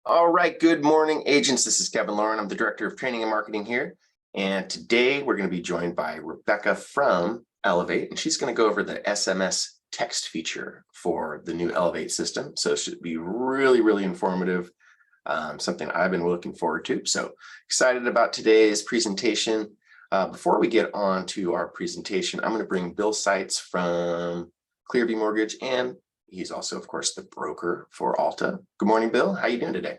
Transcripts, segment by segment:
All right, good morning, agents. This is Kevin Lauren. I'm the Director of Training and Marketing here. And today we're going to be joined by Rebecca from Elevate, and she's going to go over the SMS text feature for the new Elevate system. So it should be really, really informative, something I've been looking forward to. So excited about today's presentation. Before we get on to our presentation, I'm going to bring Bill Seitz from Clearview Mortgage, and he's also, of course, the broker for Alta. Good morning, Bill. How are you doing today?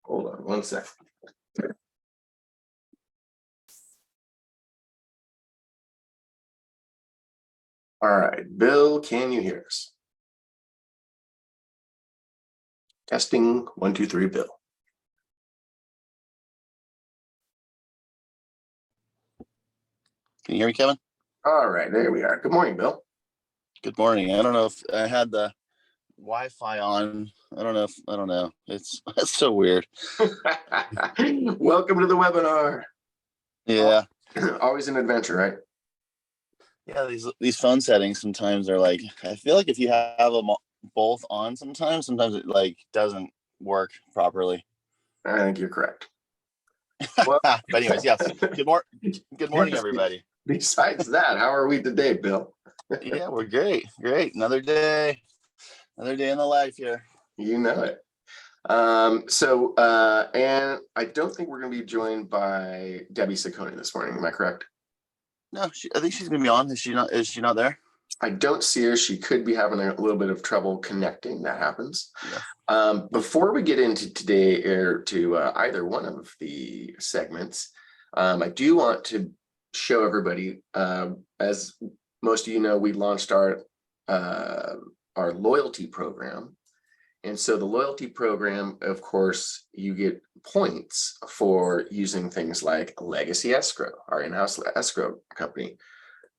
Hold on one second. All right, Bill, can you hear us? Testing 1, 2, 3, Bill. Can you hear me, Kevin? All right, there we are. Good morning, Bill. Good morning. I don't know if I had the Wi-Fi on. I don't know. It's so weird. Welcome to the webinar. Yeah. Always an adventure, right? Yeah, these phone settings sometimes are like, I feel like if you have them both on sometimes it like doesn't work properly. I think you're correct. Well, but anyways, yes. Good morning, everybody. Besides that, how are we today, Bill? Yeah, we're great. Another day in the life here. You know it. And I don't think we're going to be joined by Debbie Ciccone this morning. Am I correct? No, I think she's going to be on. Is she not there? I don't see her. She could be having a little bit of trouble connecting. That happens. Yeah. Before we get into today or to either one of the segments, I do want to show everybody, as most of you know, we launched our loyalty program. And so the loyalty program, of course, you get points for using things like Legacy Escrow, our in-house escrow company,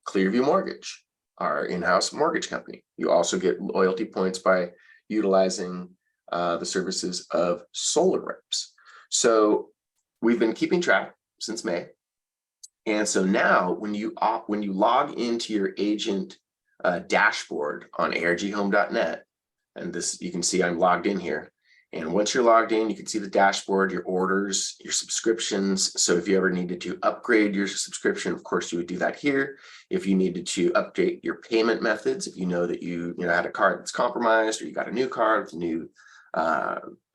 Clearview Mortgage, our in-house mortgage company. You also get loyalty points by utilizing the services of Solar Reps. So we've been keeping track since May. And so now when you log into your agent dashboard on arghome.net, and this, you can see I'm logged in here. And once you're logged in, you can see the dashboard, your orders, your subscriptions. So if you ever needed to upgrade your subscription, of course, you would do that here. If you needed to update your payment methods, if you know that you had a card that's compromised or you got a new card with a new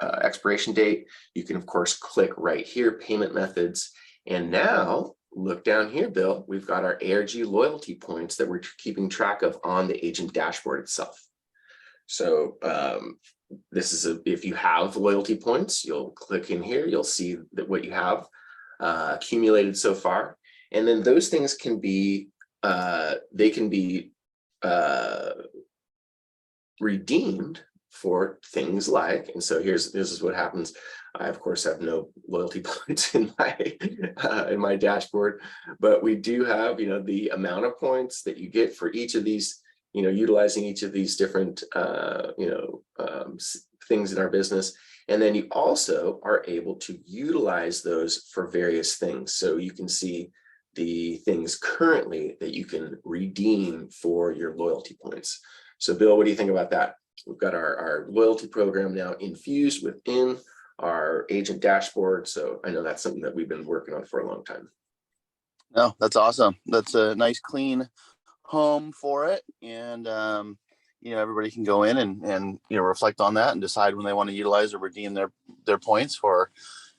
expiration date, you can, of course, click right here, payment methods. And now look down here, Bill, we've got our ARG loyalty points that we're keeping track of on the agent dashboard itself. So this is if you have loyalty points, you'll click in here, you'll see that what you have accumulated so far. And then those things can be, redeemed for things like, and so this is what happens. I, of course, have no loyalty points in my dashboard, but we do have, the amount of points that you get for each of these, utilizing each of these different, things in our business. And then you also are able to utilize those for various things. So you can see the things currently that you can redeem for your loyalty points. So Bill, what do you think about that? We've got our loyalty program now infused within our agent dashboard. So I know that's something that we've been working on for a long time. No, that's awesome. That's a nice, clean home for it. And, everybody can go in and reflect on that and decide when they want to utilize or redeem their points for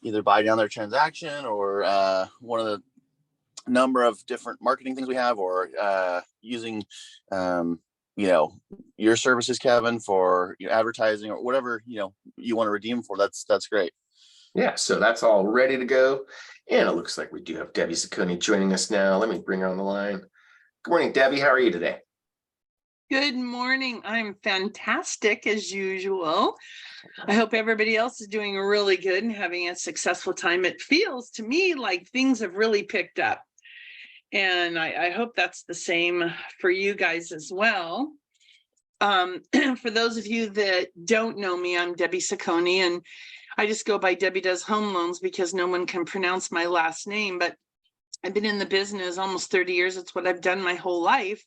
either buy down their transaction or one of the number of different marketing things we have, or using, your services, Kevin, for advertising or whatever, you want to redeem for. That's great. Yeah, so that's all ready to go. And it looks like we do have Debbie Ciccone joining us now. Let me bring her on the line. Good morning, Debbie. How are you today? Good morning. I'm fantastic as usual. I hope everybody else is doing really good and having a successful time. It feels to me like things have really picked up. And I hope that's the same for you guys as well. For those of you that don't know me, I'm Debbie Ciccone, and I just go by Debbie Does Home Loans because no one can pronounce my last name. But I've been in the business almost 30 years. It's what I've done my whole life.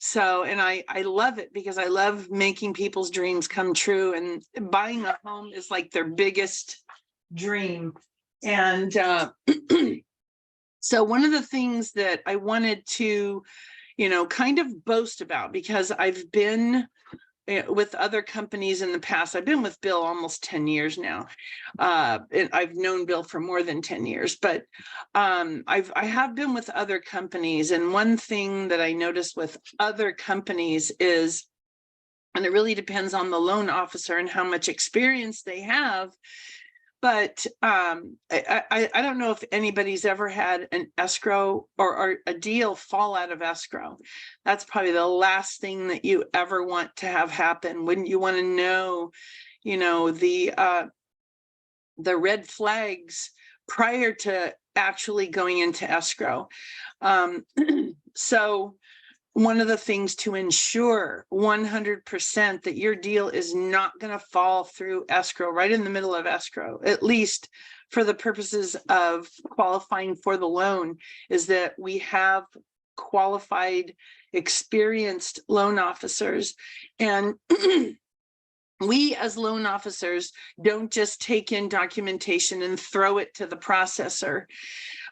So, and I love it because I love making people's dreams come true, and buying a home is like their biggest dream. And so one of the things that I wanted to, kind of boast about, because I've been with other companies in the past. I've been with Bill almost 10 years now. And I've known Bill for more than 10 years, but I have been with other companies. And one thing that I noticed with other companies is, and it really depends on the loan officer and how much experience they have, but I don't know if anybody's ever had an escrow or a deal fall out of escrow. That's probably the last thing that you ever want to have happen. Wouldn't you want to know, the red flags prior to actually going into escrow? So one of the things to ensure 100% that your deal is not going to fall through escrow, right in the middle of escrow, at least for the purposes of qualifying for the loan, is that we have qualified, experienced loan officers. And we as loan officers don't just take in documentation and throw it to the processor.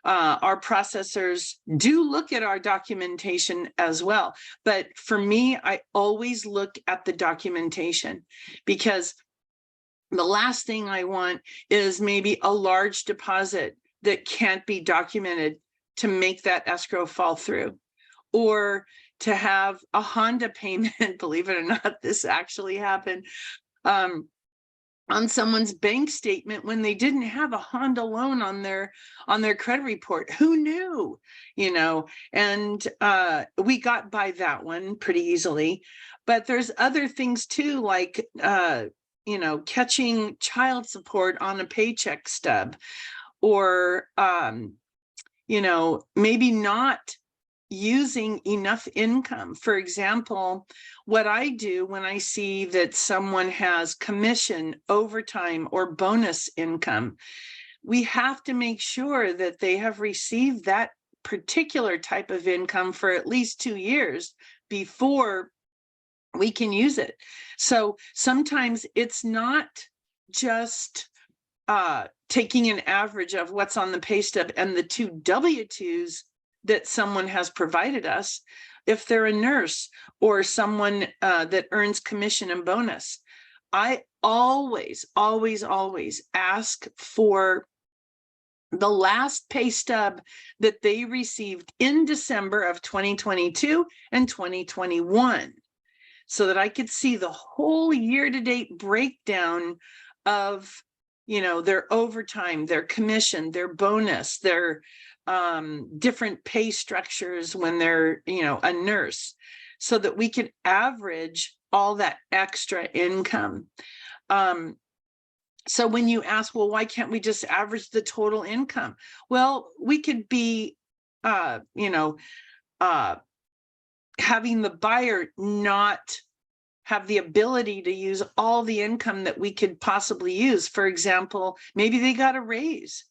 Our processors do look at our documentation as well. But for me, I always look at the documentation, because the last thing I want is maybe a large deposit that can't be documented to make that escrow fall through, or to have a Honda payment, believe it or not, this actually happened, on someone's bank statement when they didn't have a Honda loan on their credit report. Who knew? And we got by that one pretty easily. But there's other things too, like catching child support on a paycheck stub, or maybe not using enough income. For example, what I do when I see that someone has commission, overtime, or bonus income, we have to make sure that they have received that particular type of income for at least 2 years before we can use it. So sometimes it's not just taking an average of what's on the pay stub and the 2 W-2s that someone has provided us. If they're a nurse or someone that earns commission and bonus, I always ask for the last pay stub that they received in December of 2022 and 2021, so that I could see the whole year-to-date breakdown of, their overtime, their commission, their bonus, their different pay structures when they're, a nurse, so that we can average all that extra income. So when you ask, well, why can't we just average the total income? Well, we could be, having the buyer not have the ability to use all the income that we could possibly use. For example, maybe they got a raise.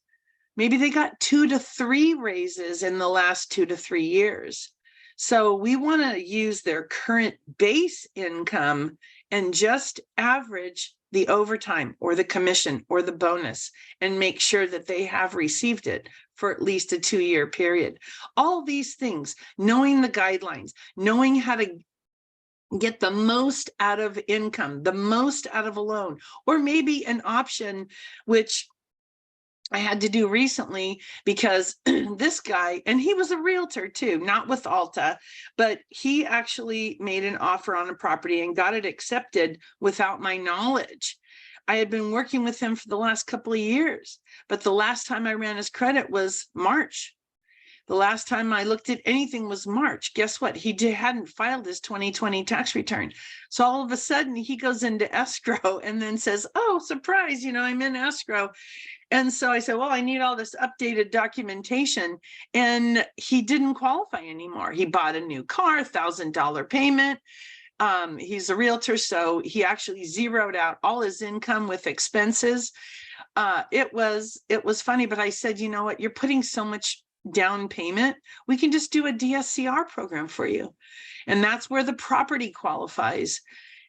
Maybe they got 2 to 3 raises in the last 2 to 3 years. So we want to use their current base income and just average the overtime or the commission or the bonus, and make sure that they have received it for at least a 2-year period. All these things, knowing the guidelines, knowing how to get the most out of income, the most out of a loan, or maybe an option, which I had to do recently, because this guy, and he was a realtor too, not with Alta, but he actually made an offer on a property and got it accepted without my knowledge. I had been working with him for the last couple of years, but the last time I ran his credit was March. The last time I looked at anything was March. Guess what? He hadn't filed his 2020 tax return. So all of a sudden he goes into escrow and then says, oh, surprise, I'm in escrow. And so I said, well, I need all this updated documentation. And he didn't qualify anymore. He bought a new car, $1,000 payment. He's a realtor, so he actually zeroed out all his income with expenses. It was funny, but I said, you know what? You're putting so much down payment, we can just do a DSCR program for you. And that's where the property qualifies.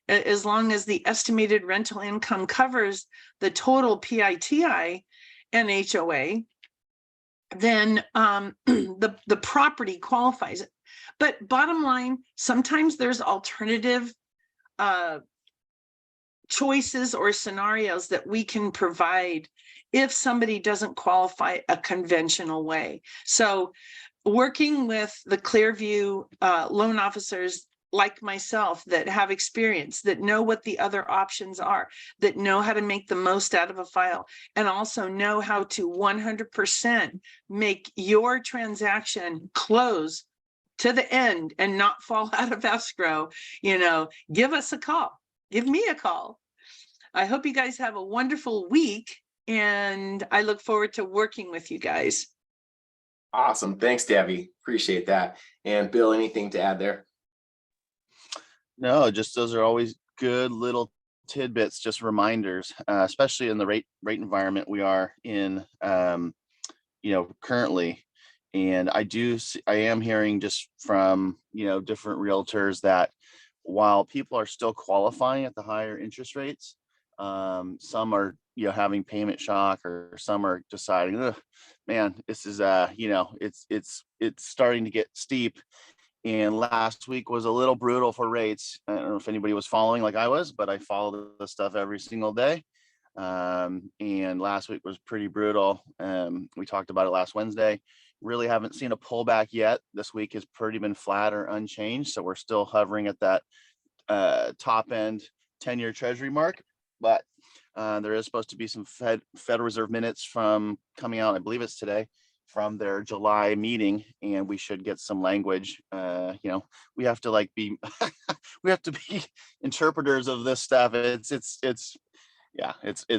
As long as the estimated rental income covers the total PITI and HOA, then the property qualifies. But bottom line, sometimes there's alternative choices or scenarios that we can provide if somebody doesn't qualify a conventional way. So working with the Clearview loan officers like myself that have experience, that know what the other options are, that know how to make the most out of a file, and also know how to 100% make your transaction close to the end and not fall out of escrow, give us a call. Give me a call. I hope you guys have a wonderful week, and I look forward to working with you guys. Awesome. Thanks, Debbie. Appreciate that. And Bill, anything to add there? No, just those are always good little tidbits, just reminders, especially in the rate environment we are in, currently. And I am hearing just from, different realtors that while people are still qualifying at the higher interest rates, some are, having payment shock, or some are deciding, man, this is, it's starting to get steep. And last week was a little brutal for rates. I don't know if anybody was following like I was, but I follow the stuff every single day. And last week was pretty brutal. We talked about it last Wednesday. Really haven't seen a pullback yet. This week has pretty been flat or unchanged. So we're still hovering at that top end 10-year treasury mark. But there is supposed to be some Federal Reserve minutes from coming out, I believe it's today, from their July meeting, and we should get some language. We have to be we have to be interpreters of this stuff. It's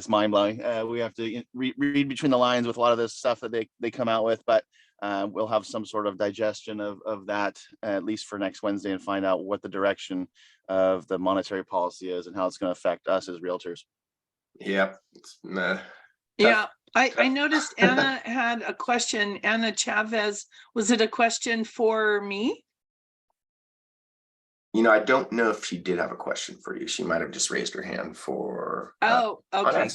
mind blowing. We have to read between the lines with a lot of this stuff that they come out with, but we'll have some sort of digestion of that at least for next Wednesday, and find out what the direction of the monetary policy is and how it's going to affect us as realtors. Yep. Yeah. I noticed Anna had a question. Anna Chavez, was it a question for me? I don't know if she did have a question for you. She might have just raised her hand for. Oh, okay.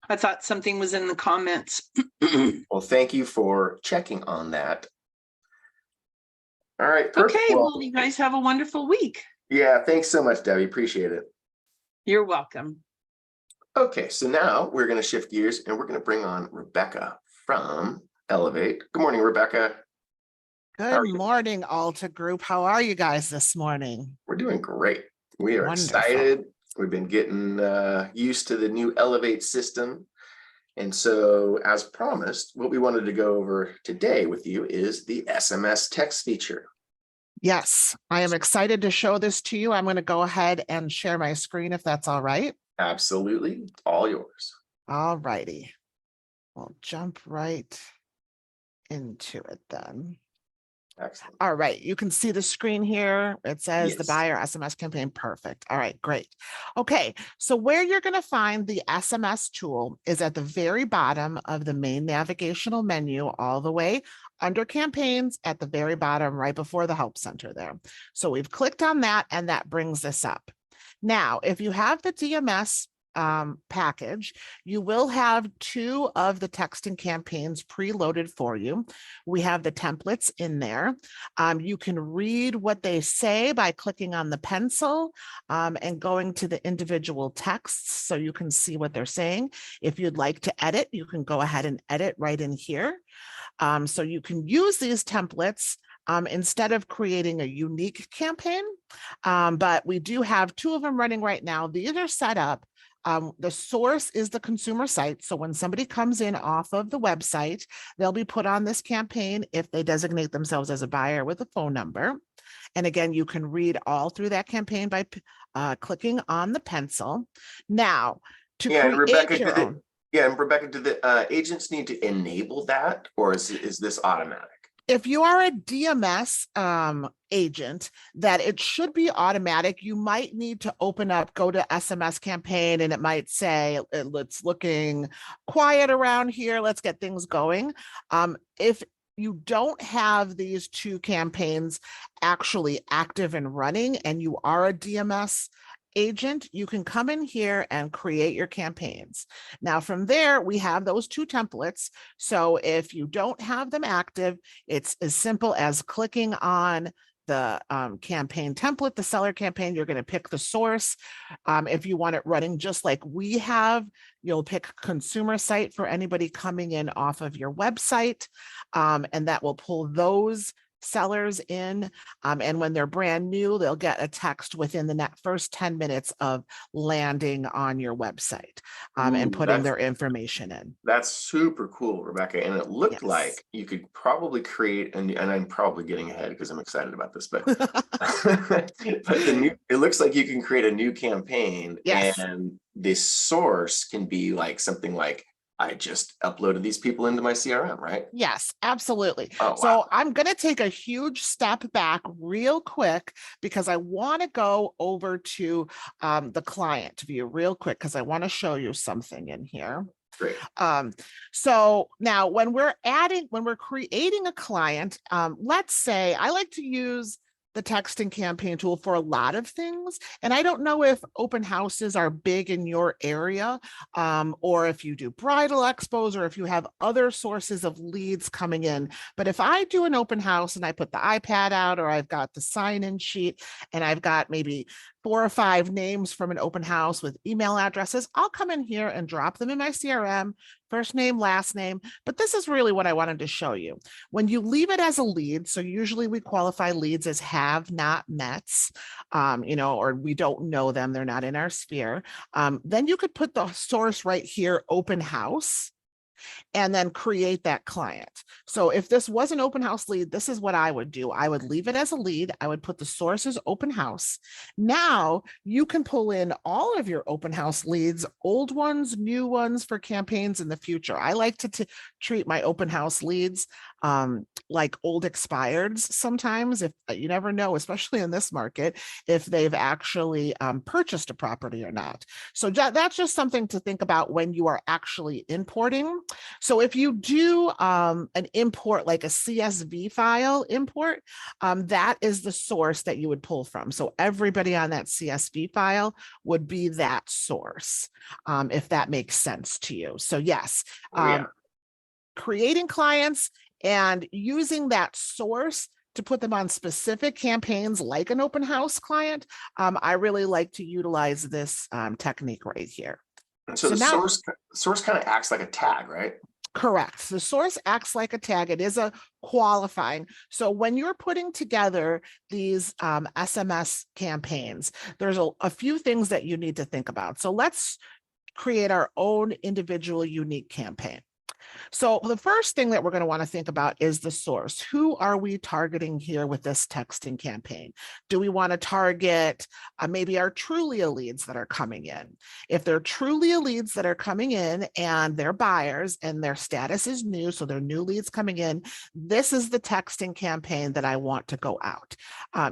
I thought something was in the comments. Well, thank you for checking on that. All right. Perfect. Okay. Well, you guys have a wonderful week. Yeah. Thanks so much, Debbie. Appreciate it. You're welcome. Okay, so now we're going to shift gears and we're going to bring on Rebecca from Elevate. Good morning, Rebecca. Good morning, Alta Group. How are you guys this morning? We're doing great. We are Wonderful. Excited. We've been getting used to the new Elevate system. And so, as promised, what we wanted to go over today with you is the SMS text feature. Yes, I am excited to show this to you. I'm going to go ahead and share my screen if that's all right. Absolutely. All yours. All righty. We'll jump right into it then. Excellent. All right. You can see the screen here. It says the buyer SMS campaign. Perfect. All right, great. Okay. So where you're going to find the SMS tool is at the very bottom of the main navigational menu, all the way under campaigns at the very bottom, right before the help center there. So we've clicked on that, and that brings this up. Now, if you have the DMS package, you will have two of the texting campaigns preloaded for you. We have the templates in there. You can read what they say by clicking on the pencil and going to the individual texts so you can see what they're saying. If you'd like to edit, you can go ahead and edit right in here. So you can use these templates instead of creating a unique campaign, but we do have two of them running right now. These are set up. The source is the consumer site. So when somebody comes in off of the website, they'll be put on this campaign if they designate themselves as a buyer with a phone number. And again, you can read all through that campaign by clicking on the pencil. Now, to create Rebecca, your own. and Rebecca, do the agents need to enable that, or is this automatic? If you are a DMS agent, that it should be automatic. You might need to go to SMS campaign, and it might say, it's looking quiet around here. Let's get things going. If you don't have these two campaigns actually active and running, and you are a DMS agent, you can come in here and create your campaigns. Now from there, we have those two templates. So if you don't have them active, it's as simple as clicking on the campaign template, the seller campaign. You're going to pick the source. If you want it running just like we have, you'll pick consumer site for anybody coming in off of your website, and that will pull those sellers in. And when they're brand new, they'll get a text within the first 10 minutes of landing on your website and putting their information in. That's super cool, Rebecca. And it looked Yes. like you could probably create, and I'm probably getting ahead because I'm excited about this, but, it looks like you can create a new campaign. Yes. And the source can be like something like, I just uploaded these people into my CRM, right? Yes, absolutely. Oh, So wow. I'm going to take a huge step back real quick because I want to go over to the client view real quick because I want to show you something in here. Great. So now when we're creating a client, let's say I like to use the texting campaign tool for a lot of things. And I don't know if open houses are big in your area, or if you do bridal expos, or if you have other sources of leads coming in. But if I do an open house and I put the iPad out, or I've got the sign-in sheet, and I've got maybe 4 or 5 names from an open house with email addresses, I'll come in here and drop them in my CRM, first name, last name. But this is really what I wanted to show you. When you leave it as a lead, so usually we qualify leads as have not mets, or we don't know them, they're not in our sphere. Then you could put the source right here, open house, and then create that client. So if this was an open house lead, this is what I would do. I would leave it as a lead. I would put the source as open house. Now you can pull in all of your open house leads, old ones, new ones for campaigns in the future. I like to treat my open house leads like old expireds sometimes. If you never know, especially in this market, if they've actually purchased a property or not. So that's just something to think about when you are actually importing. So if you do an import, like a CSV file import, that is the source that you would pull from. So everybody on that CSV file would be that source, if that makes sense to you. So yes, creating clients and using that source to put them on specific campaigns like an open house client. I really like to utilize this technique right here. And so the source kind of acts like a tag, right? Correct. The source acts like a tag. It is a qualifying. So when you're putting together these SMS campaigns, there's a few things that you need to think about. So let's create our own individual unique campaign. So the first thing that we're going to want to think about is the source. Who are we targeting here with this texting campaign? Do we want to target maybe our Trulia leads that are coming in? If they're Trulia leads that are coming in and they're buyers and their status is new, so they're new leads coming in, this is the texting campaign that I want to go out.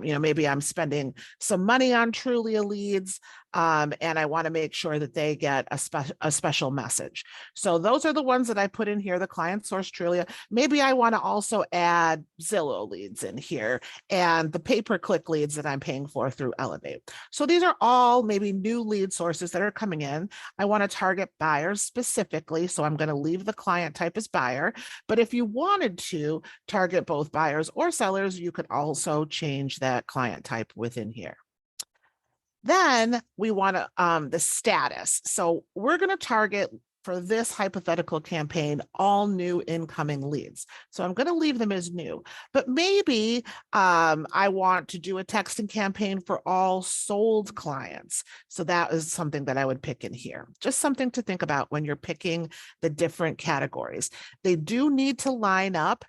Maybe I'm spending some money on Trulia leads, and I want to make sure that they get a special message. So those are the ones that I put in here, the client source Trulia. Maybe I want to also add Zillow leads in here and the pay-per-click leads that I'm paying for through Elevate. So these are all maybe new lead sources that are coming in. I want to target buyers specifically, so I'm going to leave the client type as buyer. But if you wanted to target both buyers or sellers, you could also change that client type within here. Then we want to the status. So we're going to target for this hypothetical campaign all new incoming leads. So I'm going to leave them as new, but maybe I want to do a texting campaign for all sold clients. So that is something that I would pick in here. Just something to think about when you're picking the different categories. They do need to line up.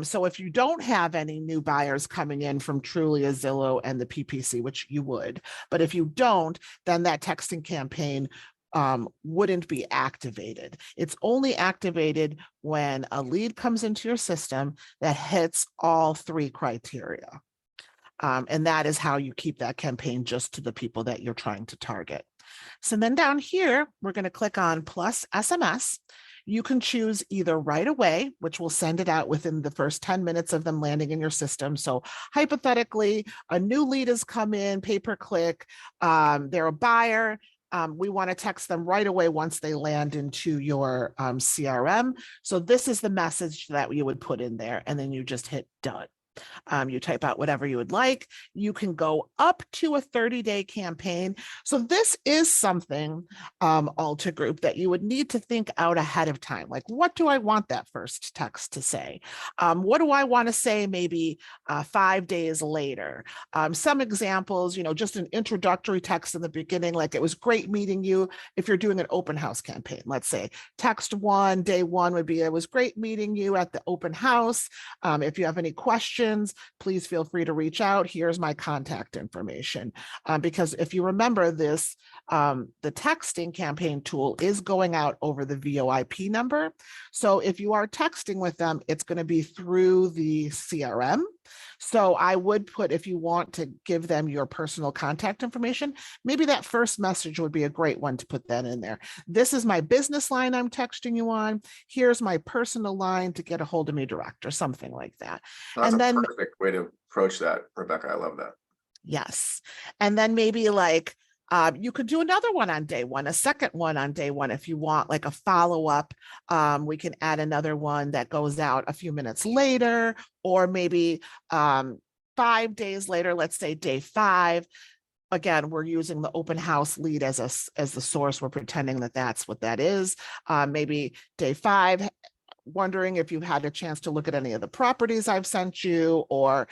So if you don't have any new buyers coming in from Trulia, Zillow, and the PPC, which you would, but if you don't, then that texting campaign wouldn't be activated. It's only activated when a lead comes into your system that hits all 3 criteria. And that is how you keep that campaign just to the people that you're trying to target. So then down here, we're going to click on plus SMS. You can choose either right away, which will send it out within the first 10 minutes of them landing in your system. So hypothetically, a new lead has come in, pay-per-click, they're a buyer. We want to text them right away once they land into your CRM. So this is the message that you would put in there, and then you just hit done. You type out whatever you would like. You can go up to a 30-day campaign. So this is something, Alta Group, that you would need to think out ahead of time. Like, what do I want that first text to say? What do I want to say maybe 5 days later? Some examples, just an introductory text in the beginning, like it was great meeting you. If you're doing an open house campaign, let's say text one, day one would be, it was great meeting you at the open house. If you have any questions, please feel free to reach out. Here's my contact information. Because if you remember this, the texting campaign tool is going out over the VoIP number. So if you are texting with them, it's going to be through the CRM. So I would put, if you want to give them your personal contact information, maybe that first message would be a great one to put that in there. This is my business line I'm texting you on. Here's my personal line to get a hold of me direct, or something like that. That's And a then perfect way to approach that, Rebecca. I love that. yes. And then maybe like, you could do another one on day one, a second one on day one. If you want like a follow-up, we can add another one that goes out a few minutes later, or maybe 5 days later, let's say day 5. Again, we're using the open house lead as the source. We're pretending that that's what that is. Maybe day 5, wondering if you've had a chance to look at any of the properties I've sent you, or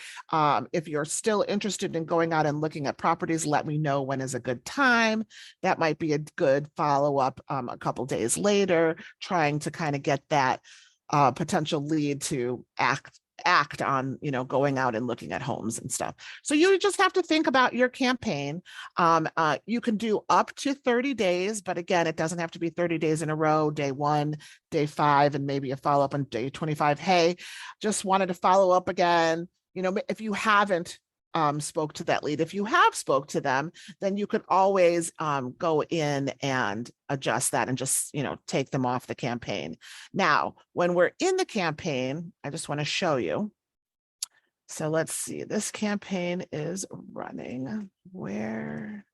if you're still interested in going out and looking at properties, let me know when is a good time. That might be a good follow-up a couple days later, trying to kind of get that potential lead to act on, going out and looking at homes and stuff. So you just have to think about your campaign. You can do up to 30 days, but again, it doesn't have to be 30 days in a row, day 1, day 5, and maybe a follow-up on day 25. Hey, just wanted to follow up again. If you haven't spoke to that lead, if you have spoke to them, then you could always go in and adjust that and just, take them off the campaign. Now, when we're in the campaign, I just want to show you. So let's see, this campaign is running there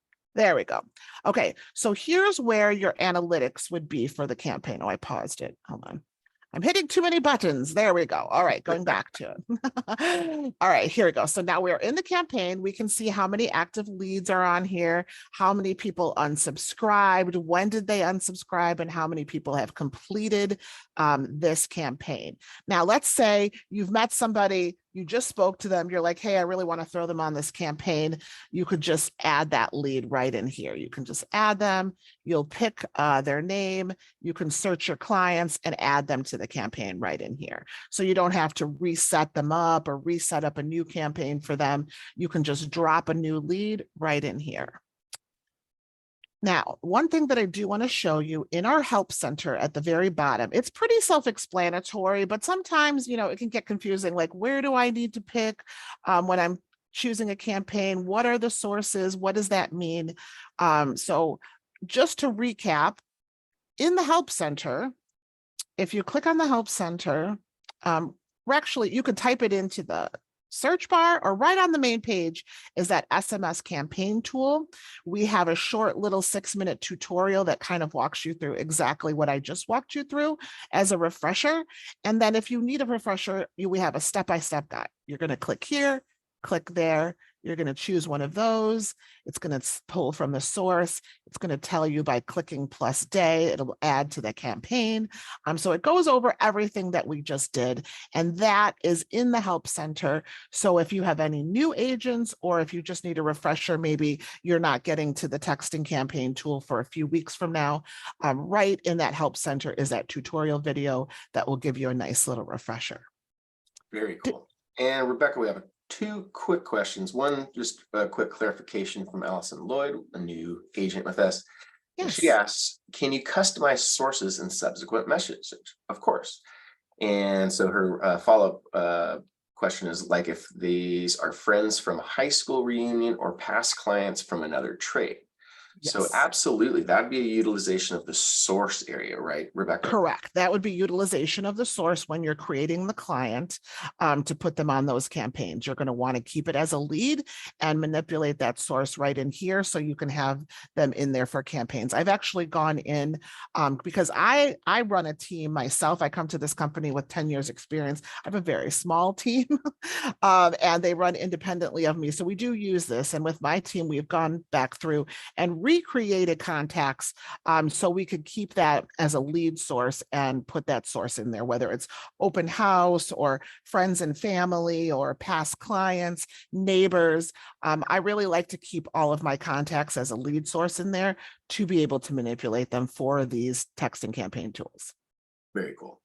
we go. Okay, so here's where your analytics would be for the campaign. Oh, I paused it. Hold on. I'm hitting too many buttons. There we go. All right, going back to it. All right, here we go. So now we're in the campaign. We can see how many active leads are on here, how many people unsubscribed, when did they unsubscribe, and how many people have completed this campaign. Now, let's say you've met somebody, you just spoke to them, you're like, hey, I really want to throw them on this campaign. You could just add that lead right in here. You can just add them. You'll pick their name. You can search your clients and add them to the campaign right in here. So you don't have to reset them up or reset up a new campaign for them. You can just drop a new lead right in here. Now, one thing that I do want to show you in our help center at the very bottom, it's pretty self-explanatory, but sometimes, it can get confusing. Like, where do I need to pick when I'm choosing a campaign? What are the sources? What does that mean? So just to recap, in the help center, if you click on the help center, you could type it into the search bar, or right on the main page is that SMS campaign tool. We have a short little 6-minute tutorial that kind of walks you through exactly what I just walked you through as a refresher. And then if you need a refresher, we have a step-by-step guide. You're going to click here, click there. You're going to choose one of those. It's going to pull from the source. It's going to tell you by clicking plus day, it'll add to the campaign. So it goes over everything that we just did. And that is in the help center. So if you have any new agents, or if you just need a refresher, maybe you're not getting to the texting campaign tool for a few weeks from now, right in that help center is that tutorial video that will give you a nice little refresher. Very cool. And Rebecca, we have 2 quick questions. One, just a quick clarification from Allison Lloyd, a new agent with us. Yes. She asks, can you customize sources in subsequent messages? Of course. And so her follow-up question is, like, if these are friends from a high school reunion or past clients from another trade. So Yes. absolutely, that'd be a utilization of the source area, right, Rebecca? Correct. That would be utilization of the source when you're creating the client to put them on those campaigns. You're going to want to keep it as a lead and manipulate that source right in here so you can have them in there for campaigns. I've actually gone in because I run a team myself. I come to this company with 10 years experience. I have a very small team and they run independently of me. So we do use this. And with my team, we've gone back through and recreated contacts so we could keep that as a lead source and put that source in there, whether it's open house or friends and family or past clients, neighbors. I really like to keep all of my contacts as a lead source in there to be able to manipulate them for these texting campaign tools. Very cool.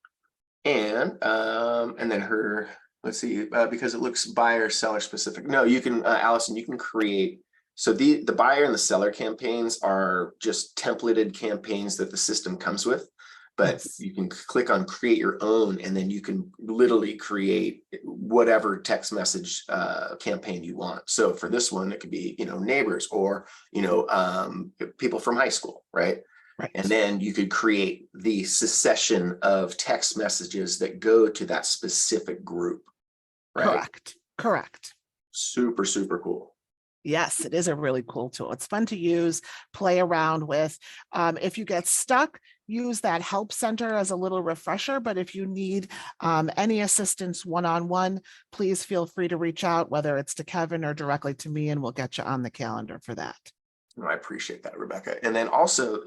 And then her, let's see, because it looks buyer seller specific. No, you can, Allison, you can create. So the buyer and the seller campaigns are just templated campaigns that the system comes with, but Yes. you can click on create your own, and then you can literally create whatever text message campaign you want. So for this one, it could be, neighbors or, people from high school, right? Right. And then you could create the succession of text messages that go to that specific group, right? Correct. Super, super cool. Yes, it is a really cool tool. It's fun to use, play around with. If you get stuck, use that help center as a little refresher. But if you need any assistance one-on-one, please feel free to reach out, whether it's to Kevin or directly to me, and we'll get you on the calendar for that. I appreciate that, Rebecca. And then also,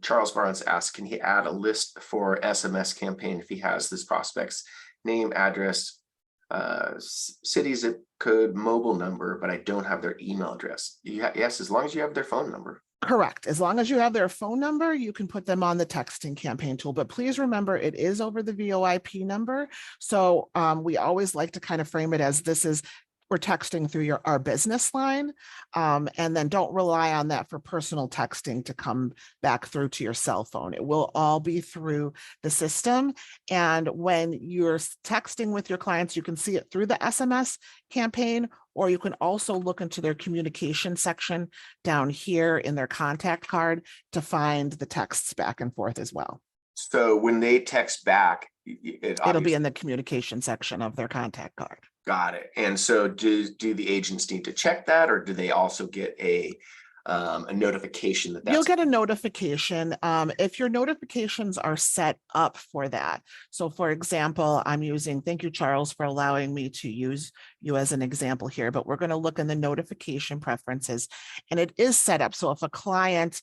Charles Barnes asked, can he add a list for SMS campaign if he has this prospect's name, address, city, zip code, mobile number, but I don't have their email address? Yes, as long as you have their phone number. Correct. As long as you have their phone number, you can put them on the texting campaign tool. But please remember, it is over the VoIP number. So we always like to kind of frame it as we're texting through our business line, and then don't rely on that for personal texting to come back through to your cell phone. It will all be through the system. And when you're texting with your clients, you can see it through the SMS campaign, or you can also look into their communication section down here in their contact card to find the texts back and forth as well. So when they text back, it'll be in the communication section of their contact card. Got it. And so do the agents need to check that, or do they also get a notification that you'll get a notification if your notifications are set up for that. So for example, thank you, Charles, for allowing me to use you as an example here, but we're going to look in the notification preferences, and it is set up. So if a client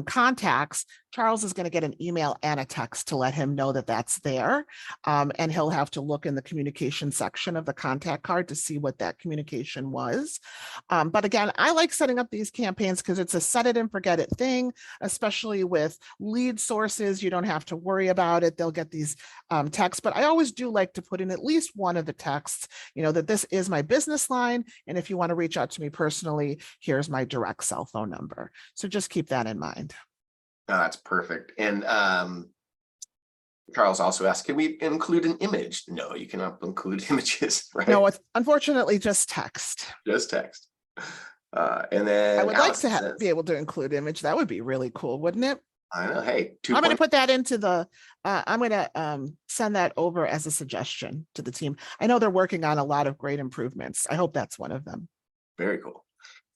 contacts, Charles is going to get an email and a text to let him know that that's there. And he'll have to look in the communication section of the contact card to see what that communication was. But again, I like setting up these campaigns because it's a set it and forget it thing, especially with lead sources. You don't have to worry about it. They'll get these texts, but I always do like to put in at least one of the texts, that this is my business line. And if you want to reach out to me personally, here's my direct cell phone number. So just keep that in mind. Oh, that's perfect. And Charles also asked, can we include an image? No, you cannot include images, right? No, it's unfortunately just text. Just text. And then I would like to be able to include image. That would be really cool, wouldn't it? I know. Hey, I'm going to put that into the, I'm going to send that over as a suggestion to the team. I know they're working on a lot of great improvements. I hope that's one of them. Very cool.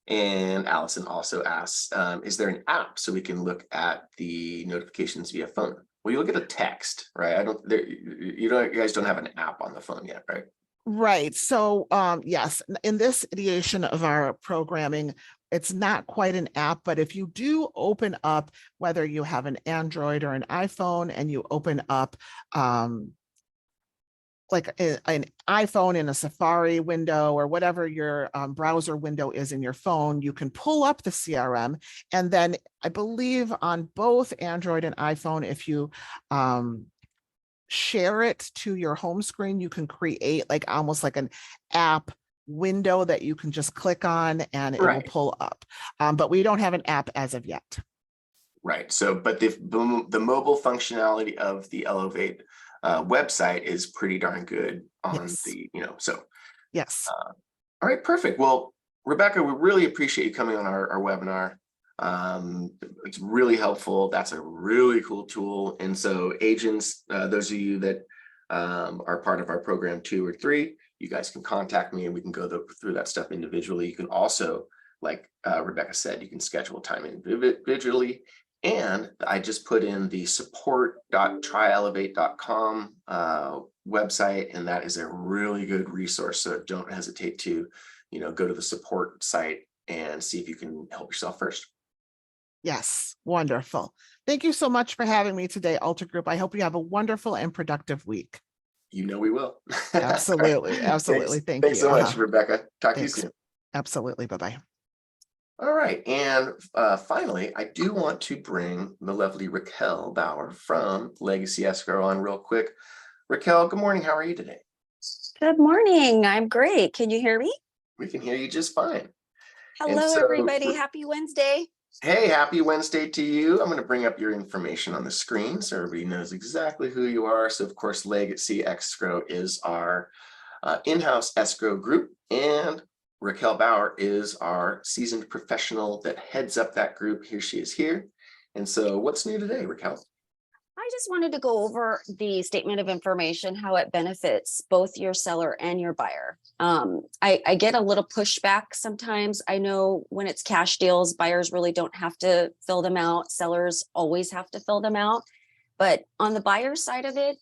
And Allison also asks, is there an app so we can look at the notifications via phone? Well, you'll get a text, right? You guys don't have an app on the phone yet, right? Right. So yes, in this ideation of our programming, it's not quite an app, but if you do open up, whether you have an Android or an iPhone, and you open up like an iPhone in a Safari window or whatever your browser window is in your phone, you can pull up the CRM. And then I believe on both Android and iPhone, if you share it to your home screen, you can create almost like an app window that you can just click on and it will pull up. But we don't have an app as of yet. Right. So, but the mobile functionality of the Elevate website is pretty darn good on the, so. Yes. All right, perfect. Well, Rebecca, we really appreciate you coming on our webinar. It's really helpful. That's a really cool tool. And so agents, those of you that are part of our program 2 or 3, you guys can contact me and we can go through that stuff individually. You can also, like Rebecca said, you can schedule time individually. And I just put in the support.tryelevate.com website, and that is a really good resource. So don't hesitate to, go to the support site and see if you can help yourself first. Yes, wonderful. Thank you so much for having me today, Alter Group. I hope you have a wonderful and productive week. We will. Absolutely. Absolutely. Thanks so much, Rebecca. Talk to you soon. Absolutely. Bye-bye. All right. And finally, I do want to bring the lovely Raquel Bauer from Legacy Escrow on real quick. Raquel, good morning. How are you today? Good morning. I'm great. Can you hear me? We can hear you just fine. Hello, everybody. Happy Wednesday. Hey, happy Wednesday to you. I'm going to bring up your information on the screen so everybody knows exactly who you are. So, of course, Legacy Escrow is our in-house escrow group, and Raquel Bauer is our seasoned professional that heads up that group. Here she is here. And so what's new today, Raquel? I just wanted to go over the statement of information, how it benefits both your seller and your buyer. I get a little pushback sometimes. I know when it's cash deals, buyers really don't have to fill them out. Sellers always have to fill them out. But on the buyer side of it,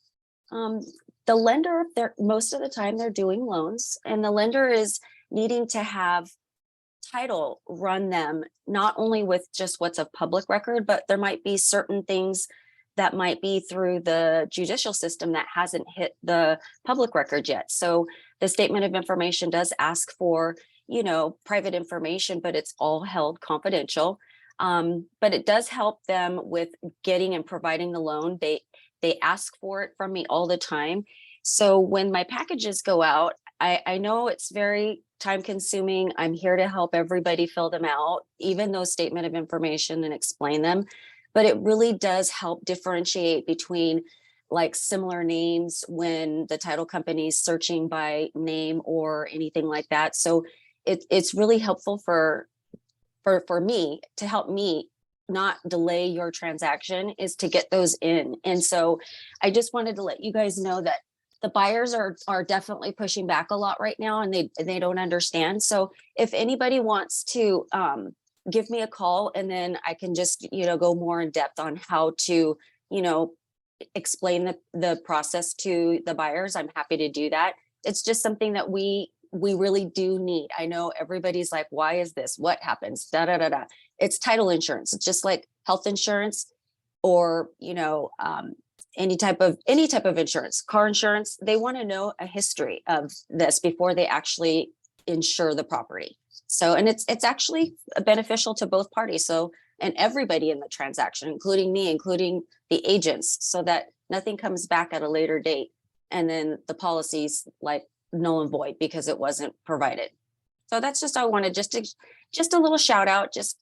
the lender, most of the time they're doing loans, and the lender is needing to have title run them, not only with just what's a public record, but there might be certain things that might be through the judicial system that hasn't hit the public record yet. So the statement of information does ask for, private information, but it's all held confidential. But it does help them with getting and providing the loan. They ask for it from me all the time. So when my packages go out, I know it's very time consuming. I'm here to help everybody fill them out, even those statement of information, and explain them. But it really does help differentiate between like similar names when the title company is searching by name or anything like that. So it's really helpful for me to help me not delay your transaction, is to get those in. And so I just wanted to let you guys know that the buyers are definitely pushing back a lot right now, and they don't understand. So if anybody wants to give me a call, and then I can just, go more in depth on how to, explain the process to the buyers, I'm happy to do that. It's just something that we really do need. I know everybody's like, why is this? What happens? Da, da, da, da. It's title insurance. It's just like health insurance or, any type of insurance, car insurance. They want to know a history of this before they actually insure the property. So, and it's actually beneficial to both parties. So, and everybody in the transaction, including me, including the agents, so that nothing comes back at a later date. And then the policy's like null and void because it wasn't provided. So that's just, I wanted just a little shout out, just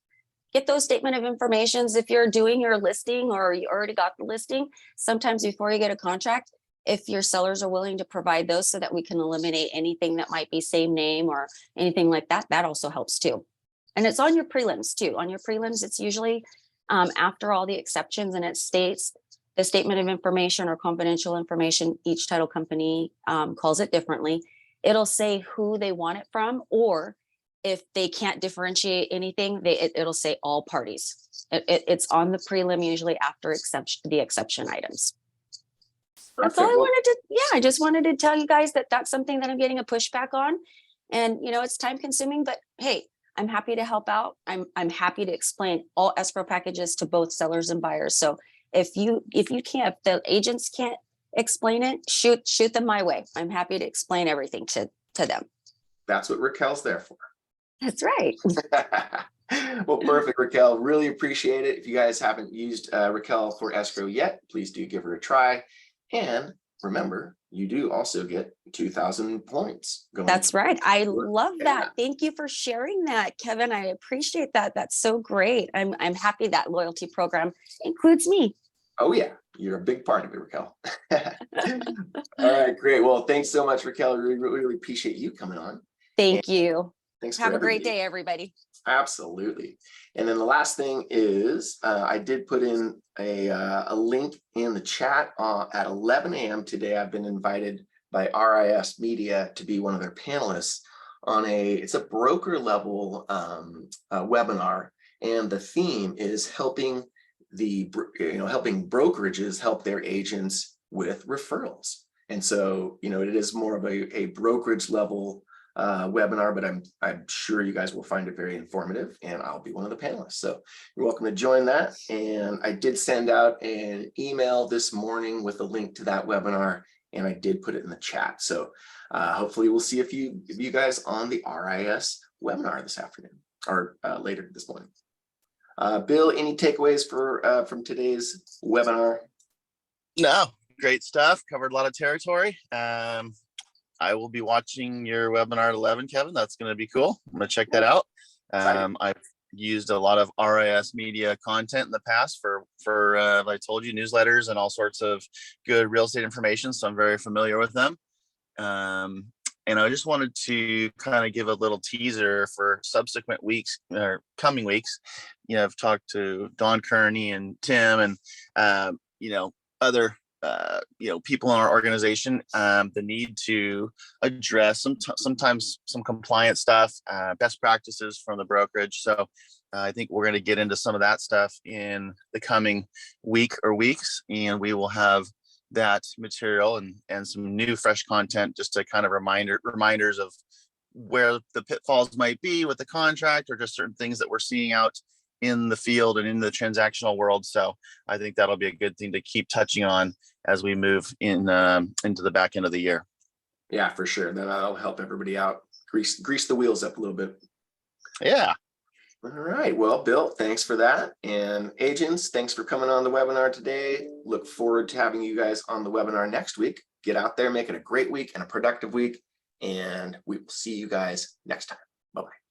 get those statement of informations. If you're doing your listing or you already got the listing, sometimes before you get a contract, if your sellers are willing to provide those so that we can eliminate anything that might be same name or anything like that, that also helps too. And it's on your prelims too. On your prelims, it's usually after all the exceptions, and it states the statement of information or confidential information. Each title company calls it differently. It'll say who they want it from, or if they can't differentiate anything, it'll say all parties. It's on the prelim, usually after the exception items. That's all I wanted to, I just wanted to tell you guys that that's something that I'm getting a pushback on. And, it's time consuming, but hey, I'm happy to help out. I'm happy to explain all escrow packages to both sellers and buyers. So if you can't, if the agents can't explain it, shoot them my way. I'm happy to explain everything to them. That's what Raquel's there for. That's right. Well, perfect, Raquel. Really appreciate it. If you guys haven't used Raquel for escrow yet, please do give her a try. And remember, you do also get 2,000 points. That's right. I love that. Thank you for sharing that, Kevin. I appreciate that. That's so great. I'm happy that loyalty program includes me. Oh yeah, you're a big part of it, Raquel. All right, great. Well, thanks so much, Raquel. Really appreciate you coming on. Thank you. Thanks. Have a great day, everybody. Absolutely. And then the last thing is I did put in a link in the chat at 11 a.m. today. I've been invited by RIS Media to be one of their panelists on it's a broker level webinar. And the theme is helping helping brokerages help their agents with referrals. And so, it is more of a brokerage level webinar, but I'm sure you guys will find it very informative, and I'll be one of the panelists. So you're welcome to join that. And I did send out an email this morning with a link to that webinar, and I did put it in the chat. So hopefully we'll see a few of you guys on the RIS webinar this afternoon or later this morning. Bill, any takeaways from today's webinar? No, great stuff. Covered a lot of territory. I will be watching your webinar at 11, Kevin. That's going to be cool. I'm going to check that out. I've used a lot of RIS Media content in the past for I told you, newsletters and all sorts of good real estate information. So I'm very familiar with them. And I just wanted to kind of give a little teaser for subsequent weeks or coming weeks. I've talked to Don Kearney and Tim and, other people in our organization, the need to address sometimes some compliance stuff, best practices from the brokerage. So I think we're going to get into some of that stuff in the coming week or weeks, and we will have that material and some new fresh content just to kind of reminders of where the pitfalls might be with the contract or just certain things that we're seeing out in the field and in the transactional world. So I think that'll be a good thing to keep touching on as we move in into the back end of the year. Yeah, for sure. That'll help everybody out. Grease the wheels up a little bit. Yeah. All right. Well, Bill, thanks for that. And agents, thanks for coming on the webinar today. Look forward to having you guys on the webinar next week. Get out there, make it a great week and a productive week. And we will see you guys next time. Bye-bye.